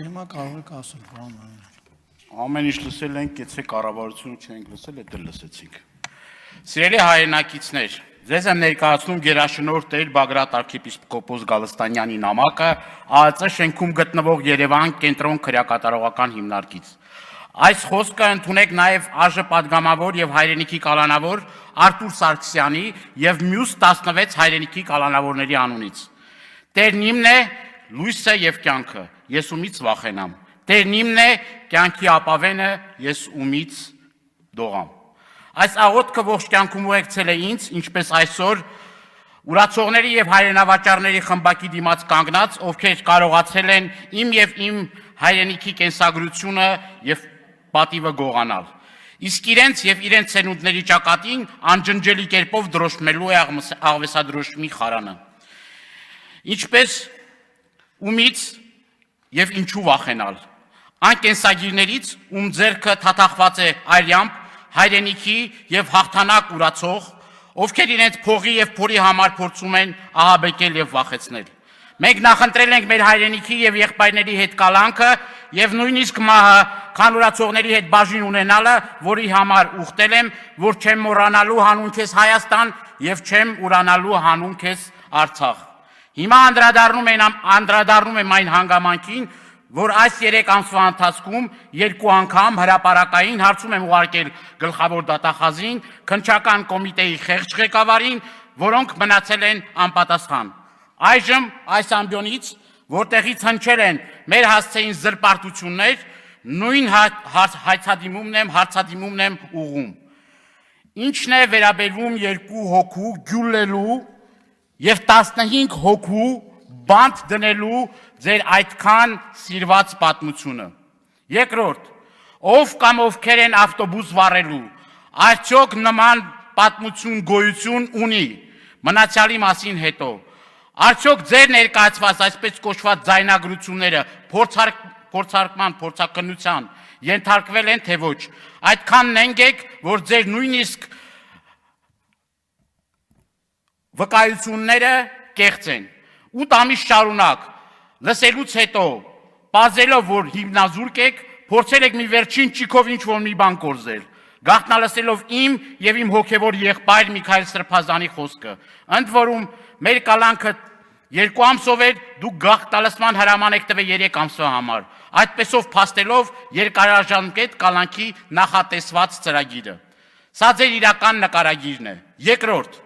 հիմա կարող եք ասել, բան։ Ամեն ինչ լսել ենք, գեցե կառավարությունը չենք լսել, դա լսեցինք։ Սիրելի հայրենակիցներ, ձեզ եմ ներկայացնում գերաշնորհ Տեր Բագրատ arczepiskopos Գալստանյանի նամակը ԱԱԾ շենքում գտնվող Երևան կենտրոն քրեակատարողական հիմնարկից։ Այս խոսքը ընդունեք նաև ԱԺ պատգամավոր եւ հայրենիքի կալանավոր Արտուր Սարգսյանի եւ մյուս 16 հայրենիքի կալանավորների անունից։ Տերն իմն է, լույսը եւ կյանքը, ես ումից վախենամ։ Տերն իմն է, կյանքի ապավենը, ես ումից դողամ։ Այս աղոթքը ողջ կյանքում ուղեկցել է ինձ, ինչպես այսօր ուրացողների եւ հայրենավաճառների խմբակի դիմաց կանգնած, ովքեր կարողացել են իմ եւ իմ հայրենիքի կենսագրությունը եւ պատիվը գողանալ։ Իսկ իրենց եւ իրենց ցենունդների ճակատին անջնջելի կերպով դրոշմելու է աղվեսադրոշմի խարանը։ Ինչպես ումից եւ ինչու վախենալ։ Այն կենսագիրներից, ում ձեռքը թաթախված է արյամբ, հայրենիքի եւ հաղթանակ ուրացող, ովքեր իրենց փողի եւ փորի համար փորձում են ահաբեկել եւ վախեցնել։ Մենք նախընտրել ենք մեր հայրենիքի եւ եղբայրների հետ կալանքը եւ նույնիսկ մահը քանուրացողների հետ բաժին ունենալը, որի համար ուխտել եմ, որ չեմ մոռանալու հանուն քեզ Հայաստան եւ չեմ ուրանալու հանուն քեզ Արցախ։ Հիմա անդրադառնում եմ այն հանգամանքին, որ այս 3 ամսվա ընթացքում 2 անգամ հրապարակային հարցում եմ ուղարկել գլխավոր դատախազին, քննչական կոմիտեի խեղճ ղեկավարին, որոնք մնացել են անպատասխան։ Այժմ այս ամբիոնից, որտեղից հնչել են մեր հասցեին զրպարտություններ, նույն հարցադիմումն եմ ուղում։ Ինչն է վերաբերվում 2 հոգու գյուլելու եւ 15 հոգու բանտ դնելու ձեր այդքան սիրված պատմությունը։ Երկրորդ, ով կամ ովքեր են ավտոբուս վառելու, արդյոք նման պատմություն գոյություն ունի, մնացյալի մասին հետո։ Արդյոք ձեր ներկայացված այսպես կոչված ձայնագրությունները փորձարկման, փորձակնության ենթարկվել են թե ոչ։ Այդքան նենգ եք, որ ձեր նույնիսկ վկայությունները կեղծ են։ 8 ամիս շարունակ լսելուց հետո, պարզելով, որ հիմնազուրկ եք, փորձել եք մի վերջին ճիքով ինչ-որ մի բան կորզել, գաղտնալսելով իմ եւ իմ հոգեվոր եղբայր Միքայել Սրբազանի խոսքը։ Ընդ որում, մեր կալանքը 2 ամսով էր, դուք գաղտնալսման հրաման եք տվել 3 ամսվա համար, այդպեսով փաստելով երկարաժամկետ կալանքի նախատեսված ծրագիրը։ Սա ձեր իրական նկարագիրն է։ Երկրորդ,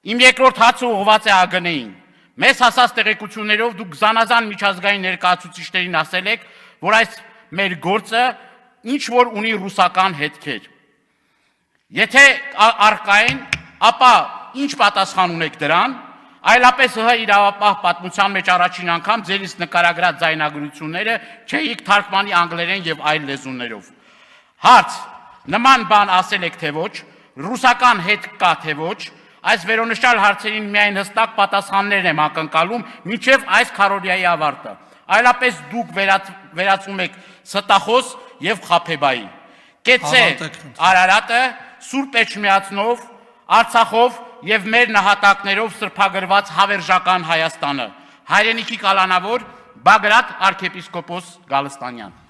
իմ երկրորդ հացը ուղղված է ԱԳՆ-ին։ Մեզ հասած տեղեկություններով դուք զանազան միջազգային ներկայացուցիչներին ասել եք, որ այս մեր գործը ինչ որ ունի ռուսական հետքեր։ Եթե առկա են, ապա ինչ պատասխան ունեք դրան, այլապես ՀՀ իրավապահ պատմության մեջ առաջին անգամ ձերից նկարագրած ձայնագրությունները չէիք թարգմանի անգլերեն եւ այլ լեզուներով։ Հարց. նման բան ասել եք թե ոչ, ռուսական հետ կա թե ոչ, այս վերոնշյալ հարցերին միայն հստակ պատասխաններ եմ ակնկալում մինչև այս քարորիայի ավարտը, այլապես դուք վերածում եք ստախոս եւ խաբեբայի։ Կեցե Արարատը Սուրբ Էջմիածնով, Արցախով եւ մեր նահատակներով սրբագրված հավերժական Հայաստանը։ Հայրենիքի կալանավոր Բագրատ arczepiskopos Գալստանյան։